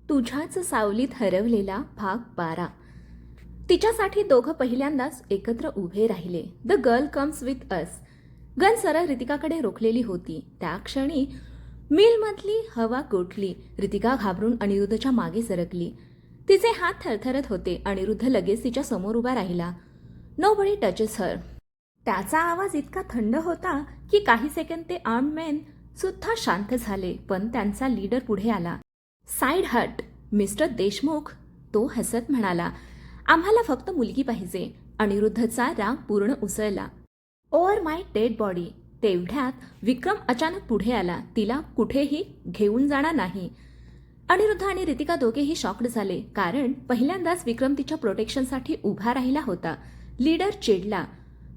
तुझ्याच सावलीत हरवलेला भाग 12. तिच्यासाठी दोघं पहिल्यांदाच एकत्र उभे राहिले. The girl comes with us. Gun सरळ रितिकाकडे रोखलेली होती. त्या क्षणी मिलमधली हवा गोठली. रितिका घाबरून अनिरुद्धच्या मागे सरकली. तिचे हात थरथरत होते. अनिरुद्ध लगेच तिच्या समोर उभा राहिला. नोबडी टचेस हर. त्याचा आवाज इतका थंड होता की काही सेकंद ते आर्म्ड मेन सुद्धा शांत झाले. पण त्यांचा लीडर पुढे आला. साईड हट मिस्टर देशमुख, तो हसत म्हणाला. आम्हाला फक्त मुलगी पाहिजे. अनिरुद्धचा राग पूर्ण उसळला. ओव्हर माय डेड बॉडी. तेवढ्यात विक्रम अचानक पुढे आला. तिला कुठेही घेऊन जाणार नाही. अनिरुद्ध आणि रितिका दोघेही शॉक्ड झाले, कारण पहिल्यांदाच विक्रम तिच्या प्रोटेक्शनसाठी उभा राहिला होता. लीडर चिडला.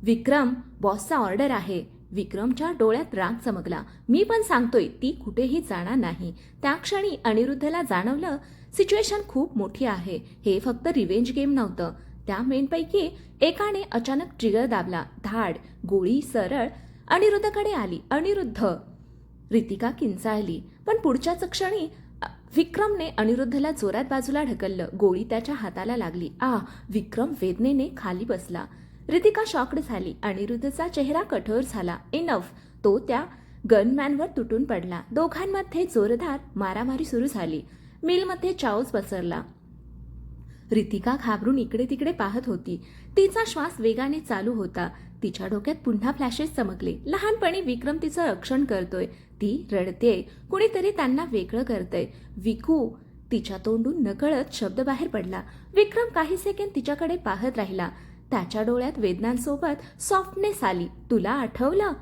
विक्रम, बॉसचा ऑर्डर आहे. विक्रमच्या डोळ्यात राग चमकला. मी पण सांगतोय, ती कुठेही जाणार नाही. त्या क्षणी अनिरुद्धला जाणवलं, सिच्युएशन खूप मोठी आहे. हे फक्त रिवेंज गेम नव्हतं. त्या मेनपैकी एकाने अचानक ट्रिगर दाबला. धाड, गोळी सरळ अनिरुद्धकडे आली. अनिरुद्ध. रितिका किंचाळली. पण पुढच्याच क्षणी विक्रमने अनिरुद्धला जोरात बाजूला ढकललं. गोळी त्याच्या हाताला लागली. विक्रम वेदनेने खाली बसला. रितिका शॉक्ड झाली. अनिरुद्धचा चेहरा कठोर झाला. इनफ. तो त्या गनमॅनवर तुटून पडला. दोघांमध्ये जोरदार मारामारी सुरू झाली. मिलमध्ये चाऊस पसरला. रितिका घाबरून इकडे तिकडे पाहत होती. तिचा श्वास वेगाने चालू होता. तिच्या डोक्यात पुन्हा फ्लॅशेस चमकले. लहानपणी विक्रम तिचं रक्षण करतोय. ती रडतेय. कुणीतरी त्यांना वेगळं करतंय. विकू. तिच्या तोंडून नकळत शब्द बाहेर पडला. विक्रम काही सेकंद तिच्याकडे पाहत राहिला. त्याच्या डोळ्यात वेदनांसोबत सॉफ्टनेस आली. तुला आठवलं?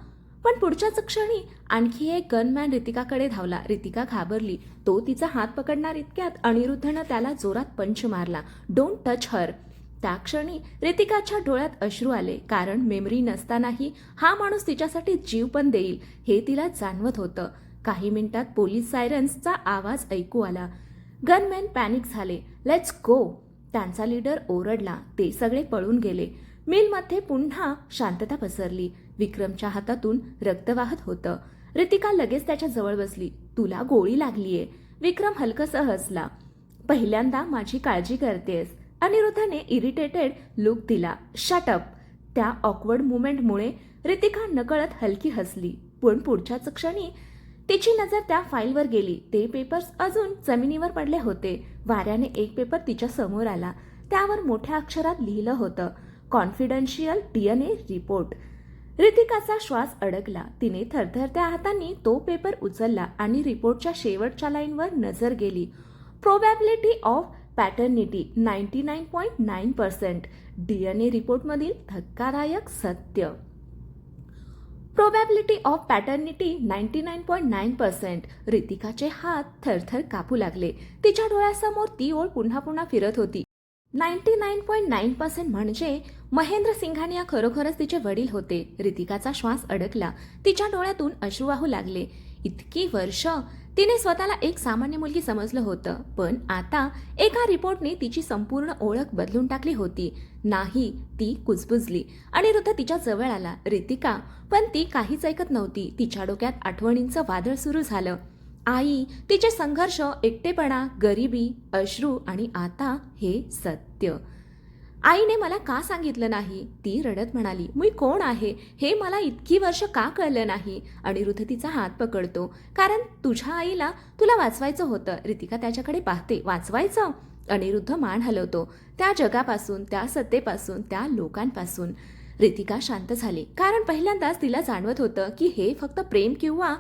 पण पुढच्याच क्षणी आणखी एक गनमॅन रितिकाकडे धावला. रितिका घाबरली. तो तिचा हात पकडणार इतक्यात अनिरुद्धनं त्याला जोरात पंच मारला. Don't touch her. त्या क्षणी रितिकाच्या डोळ्यात अश्रू आले, कारण मेमरी नसतानाही हा माणूस तिच्यासाठी जीव पण देईल हे तिला जाणवत होतं. काही मिनिटात पोलीस सायरन्सचा आवाज ऐकू आला. गनमॅन पॅनिक झाले. Let's go. त्यांचा लीडर ओरडला. ते सगळे पळून गेले. मिलमध्ये पुन्हा शांतता पसरली. विक्रमच्या हातातून रक्त वाहत होतं. रितिका लगेच त्याच्या जवळ बसली. तुला गोळी लागलीये. विक्रम हलकसं हसला. पहिल्यांदा माझी काळजी करतेस. अनिरुद्धने इरिटेटेड लुक दिला. Shut up. त्या ऑकवर्ड मुवमेंटमुळे रितिका नकळत हलकी हसली. पण पुढच्याच क्षणी तिची नजर त्या फाईलवर गेली. ते पेपर्स अजून जमिनीवर पडले होते. वाऱ्याने एक पेपर तिच्या समोर आला. त्यावर मोठ्या अक्षरात लिहिलं होतं, कॉन्फिडन्शियल DNA रिपोर्ट. रितिकाचा श्वास अडकला. तिने थरथरत्या हातांनी तो पेपर उचलला आणि रिपोर्टच्या शेवटच्या लाईनवर नजर गेली. Probability of paternity 99.9%. DNA रिपोर्टमधील धक्कादायक सत्य. Probability of paternity 99.9%. रितिकाचे हात थरथर कापू लागले. तिच्या डोळ्यासमोर ती ओळ पुन्हा पुन्हा फिरत होती. 99.9% म्हणजे महेंद्र सिंघानिया खरोखरच तिचे वडील होते. रितिकाचा श्वास अडकला. तिच्या डोळ्यातून अश्रू वाहू लागले. इतकी वर्ष तिने स्वतःला एक सामान्य मुलगी समजलं होतं, पण आता एका रिपोर्टने तिची संपूर्ण ओळख बदलून टाकली होती. नाही, ती कुजबुजली. अनिरुद्ध तिच्या जवळ आला. रितिका. पण ती काहीच ऐकत नव्हती. तिच्या डोक्यात आठवणींचं वादळ सुरू झालं. आई, तिचे संघर्ष, एकटेपणा, गरिबी, अश्रू आणि आता हे सत्य. आईने मला का सांगितलं नाही? ती रडत म्हणाली. मी कोण आहे हे मला इतकी वर्ष का कळलं नाही? अनिरुद्ध तिचा हात पकडतो. कारण तुझ्या आईला तुला वाचवायचं होतं. रितिका त्याच्याकडे पाहते. वाचवायचं? अनिरुद्ध मान हलवतो. त्या जगापासून, त्या सत्तेपासून, त्या लोकांपासून. रितिका शांत झाली, कारण पहिल्यांदाच तिला जाणवत होतं की हे फक्त प्रेम किंवा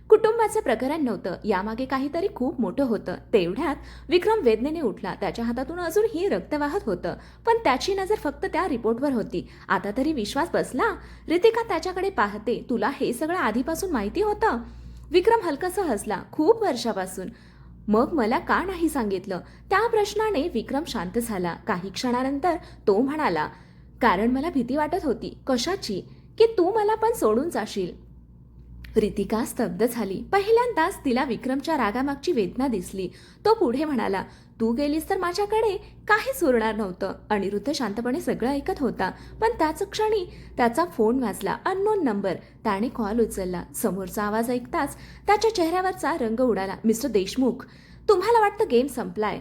कुटुंबाचं प्रकरण नव्हतं. यामागे काहीतरी खूप मोठं होतं. तेवढ्यात विक्रम वेदनेने उठला. त्याच्या हातातून अजूनही रक्त वाहत होतं, पण त्याची नजर फक्त त्या रिपोर्टवर होती. आता तरी विश्वास बसला? रितिका त्याच्याकडे पाहते. तुला हे सगळं आधीपासून माहिती होतं? विक्रम हलकसं हसला. खूप वर्षापासून. मग मला का नाही सांगितलं? त्या प्रश्नाने विक्रम शांत झाला. काही क्षणानंतर तो म्हणाला, कारण मला भीती वाटत होती. कशाची? की तू मला पण सोडून जाशील. रितिका स्तब्ध झाली. पहिल्यांदाच तिला विक्रमच्या रागामागची वेदना दिसली. तो पुढे म्हणाला, तू गेलीस तर माझ्याकडे काहीच उरणार नव्हतं. अनिरुद्ध शांतपणे सगळं ऐकत होता, पण त्याच क्षणी त्याचा फोन वाजला. Unknown number. त्याने कॉल उचलला. समोरचा आवाज ऐकताच त्याच्या चेहऱ्यावरचा रंग उडाला. मिस्टर देशमुख. तुम्हाला वाटतं गेम संपलाय.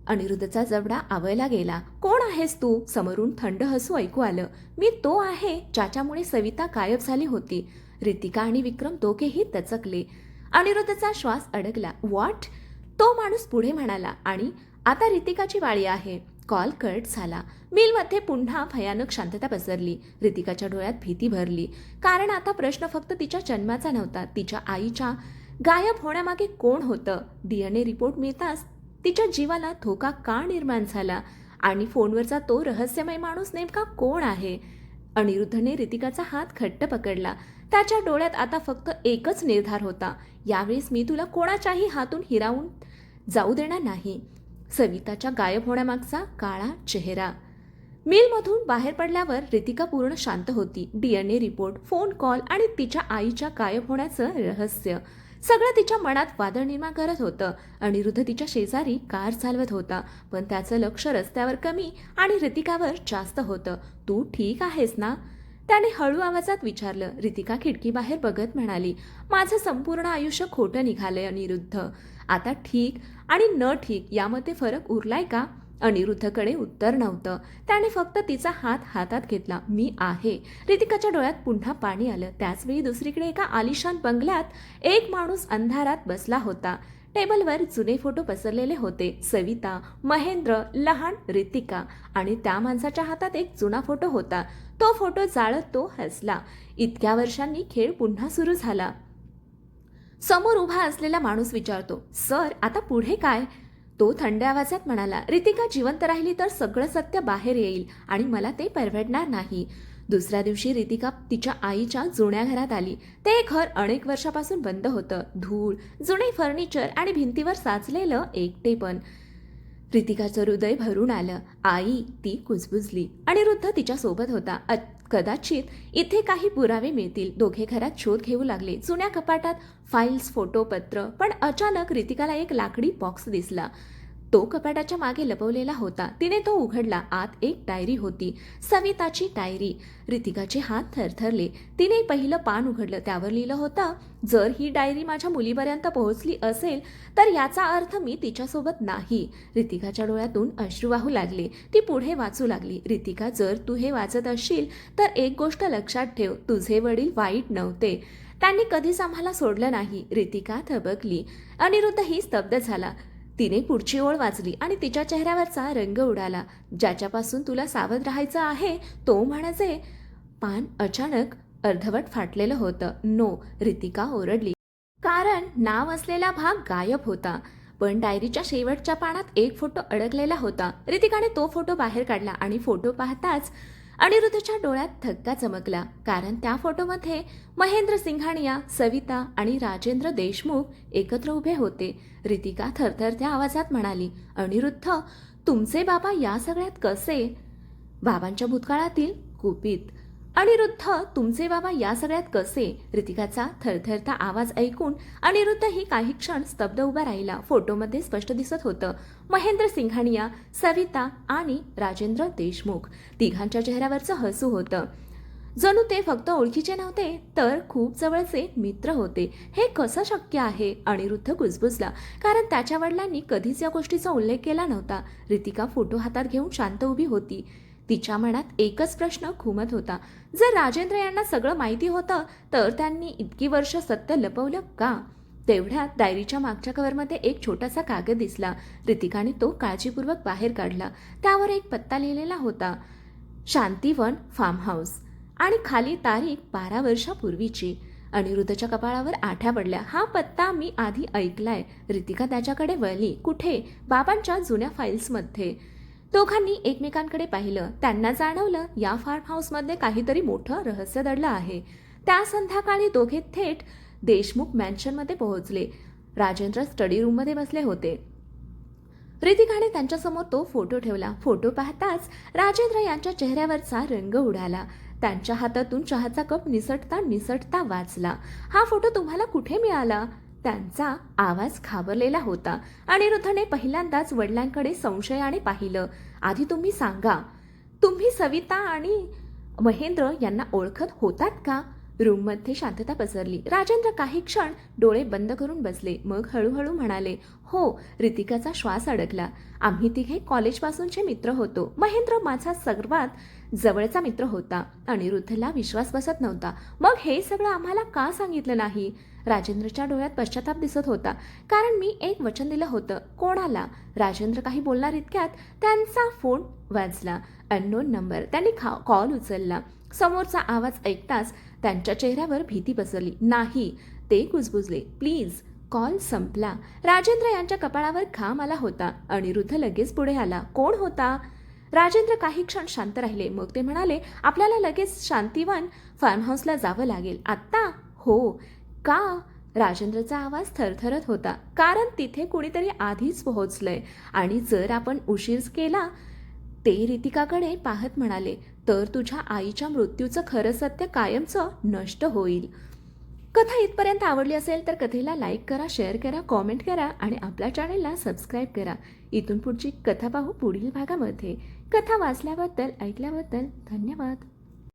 अनिरुद्धचा जबडा आवळला गेला. कोण आहेस तू? समोरून थंड हसू ऐकू आलं. मी तो आहे ज्याच्यामुळे सविता गायब झाली होती. रितिका आणि विक्रम दोघेही दचकले. अनिरुद्धचा श्वास अडकला. व्हॉट? तो माणूस पुढे म्हणाला. आणि आता रितिकाची वाळी आहे. कॉल कट झाला. मिलमध्ये पुन्हा भयानक शांतता पसरली. रितिकाच्या डोळ्यात भीती भरली. कारण आता प्रश्न फक्त तिच्या जन्माचा नव्हता, तिच्या आईच्या गायब होण्यामागे कोण होतं. DNA रिपोर्ट मिळताच तिच्या जीवाला धोका का निर्माण झाला आणि फोनवरचा तो रहस्यमय माणूस नेमका कोण आहे. अनिरुद्धने रितिकाचा हात घट्ट पकडला. त्याच्या डोळ्यात आता फक्त एकच निर्धार होता. यावेळेस मी तुला कोणाच्याही हातून हिरावून जाऊ देणार नाही. सविताच्या गायब होण्यामागचा काळा चेहरा. मिलमधून बाहेर पडल्यावर रितिका पूर्ण शांत होती. DNA रिपोर्ट, फोन कॉल आणि तिच्या आईच्या गायब होण्याचं रहस्य सगळं तिच्या मनात वादळ निर्माण करत होतं. अनिरुद्ध तिच्या शेजारी कार चालवत होता, पण त्याचं लक्ष रस्त्यावर कमी आणि रितिकावर जास्त होतं. तू ठीक आहेस ना? त्याने हळू आवाजात विचारलं. रितिका खिडकीबाहेर बघत म्हणाली, माझं संपूर्ण आयुष्य खोटं निघालंय अनिरुद्ध. आता ठीक आणि न ठीक यामध्ये फरक उरलाय का? अनिरुद्धकडे उत्तर नव्हतं. त्याने फक्त तिचा हात हातात घेतला. मी आहे. रितिकाच्या डोळ्यात पुन्हा पाणी आलं. त्याचवेळी दुसरीकडे एका आलिशान बंगल्यात एक माणूस अंधारात बसला होता. टेबलवर जुने फोटो पसरलेले होते. सविता, महेंद्र, लहान रितिका आणि त्या माणसाच्या हातात एक जुना फोटो होता. तो फोटो जाळत तो हसला. इतक्या वर्षांनी खेळ पुन्हा सुरू झाला. समोर उभा असलेला माणूस विचारतो, सर आता पुढे काय? तो थंड आवाजात म्हणाला, रितिका जिवंत राहिली तर सगळं सत्य बाहेर येईल आणि मला ते परवडणार नाही. दुसऱ्या दिवशी रितिका तिच्या आईच्या जुन्या घरात आली. ते घर अनेक वर्षापासून बंद होतं. धूळ, जुने फर्निचर आणि भिंतीवर साचलेलं एकटेपण. रितिकाचं हृदय भरून आलं. आई, ती कुजबुजली. अनिरुद्ध तिच्या सोबत होता. कदाचित इथे काही पुरावे मिळतील. दोघे घरात शोध घेऊ लागले. जुन्या कपाटात फाईल्स, फोटो, पत्र. पण अचानक रितिकाला एक लाकडी बॉक्स दिसला. तो कपाटाच्या मागे लपवलेला होता. तिने तो उघडला. आत एक डायरी होती. सविताची डायरी. रितिकाचे हात थरथरले. तिने पहिलं पान उघडलं. त्यावर लिहिलं होतं, जर ही डायरी माझ्या मुलीपर्यंत पोहोचली असेल तर याचा अर्थ मी तिच्यासोबत नाही. रितिकाच्या डोळ्यातून अश्रू वाहू लागले. ती पुढे वाचू लागली. रितिका, जर तू हे वाचत असशील तर एक गोष्ट लक्षात ठेव, तुझे वडील वाईट नव्हते. त्यांनी कधीच आम्हाला सोडलं नाही. रितिका थबकली. अनिरुद्धही स्तब्ध झाला. तिने पुढची ओळ वाचली आणि तिच्या चेहऱ्यावरचा रंग उडाला. ज्याच्यापासून तुला सावध राहायचं आहे तो म्हणजे. पान अचानक अर्धवट फाटलेलं होतं. नो, रितिका ओरडली. कारण नाव असलेला भाग गायब होता. पण डायरीच्या शेवटच्या पानात एक फोटो अडकलेला होता. रितिकाने तो फोटो बाहेर काढला आणि फोटो पाहताच अनिरुद्धच्या डोळ्यात धक्का चमकला. कारण त्या फोटोमध्ये महेंद्र सिंघानिया, सविता आणि राजेंद्र देशमुख एकत्र उभे होते. रितिका थरथरत्या आवाजात म्हणाली, अनिरुद्ध, तुमचे बाबा या सगळ्यात कसे? बाबांच्या भूतकाळातील गुपित. अनिरुद्ध, तुमचे बाबा या सगळ्यात कसे? रितिकाचा थरथरता आवाज ऐकून अनिरुद्धही काही क्षण स्तब्ध उभा राहिला. फोटोमध्ये स्पष्ट दिसत होतं महेंद्र सिंघानिया, सविता आणि राजेंद्र देशमुख. तिघांच्या चेहऱ्यावरचं हसू होतं. जणू ते फक्त ओळखीचे नव्हते तर खूप जवळचे मित्र होते. हे कसं शक्य आहे? अनिरुद्ध कुजबुजला. कारण त्याच्या वडिलांनी कधीच या गोष्टीचा उल्लेख केला नव्हता. रितिका फोटो हातात घेऊन शांत उभी होती. तिच्या मनात एकच प्रश्न घुमत होता, जर राजेंद्र यांना सगळं माहिती होतं तर त्यांनी इतकी वर्ष सत्य लपवलं का? तेवढ्यात डायरीच्या मागच्या कव्हरमध्ये एक छोटासा कागद दिसला. रितिकाने तो काळजीपूर्वक बाहेर काढला. त्यावर एक पत्ता लिहिलेला होता, शांतीवन फार्म हाऊस, आणि खाली तारीख 12 वर्षापूर्वीची. अनिरुद्धच्या कपाळावर आठ्या पडल्या. हा पत्ता मी आधी ऐकलाय. रितिका त्याच्याकडे वळली. कुठे? बाबांच्या जुन्या फाईल्समध्ये. दोघांनी एकमेकांकडे पाहिलं. त्यांना जाणवलं या फार्म हाऊसमध्ये काहीतरी मोठं रहस्य दडलं आहे. त्या संध्याकाळी दोघे थेट देशमुख मॅन्शनमध्ये पोहोचले. राजेंद्र स्टडी रूममध्ये बसले होते. रितिकाने त्यांच्यासमोर तो फोटो ठेवला. फोटो पाहताच राजेंद्र यांच्या चेहऱ्यावरचा रंग उडाला. त्यांच्या हातातून चहाचा कप निसटता निसटता वाचला. हा फोटो तुम्हाला कुठे मिळाला? त्यांचा आवाज घाबरलेला होता. अनिरुद्धने पहिल्यांदाच वडिलांकडे संशयाने पाहिलं. आधी तुम्ही सांगा, तुम्ही सविता आणि महेंद्र यांना ओळखत होतात का? रूममध्ये शांतता पसरली. राजेंद्र काही क्षण डोळे बंद करून बसले. मग हळूहळू म्हणाले, हो. रितिकाचा श्वास अडकला. आम्ही तिघे कॉलेजपासूनचे मित्र होतो. महेंद्र माझा सर्वात जवळचा मित्र होता. अनिरुद्धला विश्वास बसत नव्हता. मग हे सगळं आम्हाला का सांगितलं नाही? राजेंद्रच्या डोळ्यात पश्चाताप दिसत होता. कारण मी एक वचन दिलं होतं. कोणाला? राजेंद्र काही बोलणार इतक्यात त्यांचा फोन वाजला. Unknown number. त्यांनी कॉल उचलला. समोरचा आवाज ऐकताच त्यांच्या चेहऱ्यावर भीती पसरली. नाही, ते कुजबुजले. प्लीज. कॉल संपला. राजेंद्र यांच्या कपाळावर घाम आला होता. अनिरुद्ध लगेच पुढे आला. कोण होता? राजेंद्र काही क्षण शांत राहिले. मग ते म्हणाले, आपल्याला लगेच शांतिवन फार्म हाऊसला जावं लागेल. आत्ता? हो. का? राजेंद्रचा आवाज थरथरत होता. कारण तिथे कुणीतरी आधीच पोहोचलंय आणि जर आपण उशीर केला. ते रितिकाकडे पाहत म्हणाले, तर तुझ्या आईच्या मृत्यूचं खरं सत्य कायमचं नष्ट होईल. कथा इथपर्यंत आवडली असेल तर कथेला लाईक करा, शेअर करा, कॉमेंट करा आणि आपल्या चॅनेलला सबस्क्राईब करा. इथून पुढची कथा पाहू पुढील भागामध्ये. कथा वाचल्याबद्दल, ऐकल्याबद्दल धन्यवाद.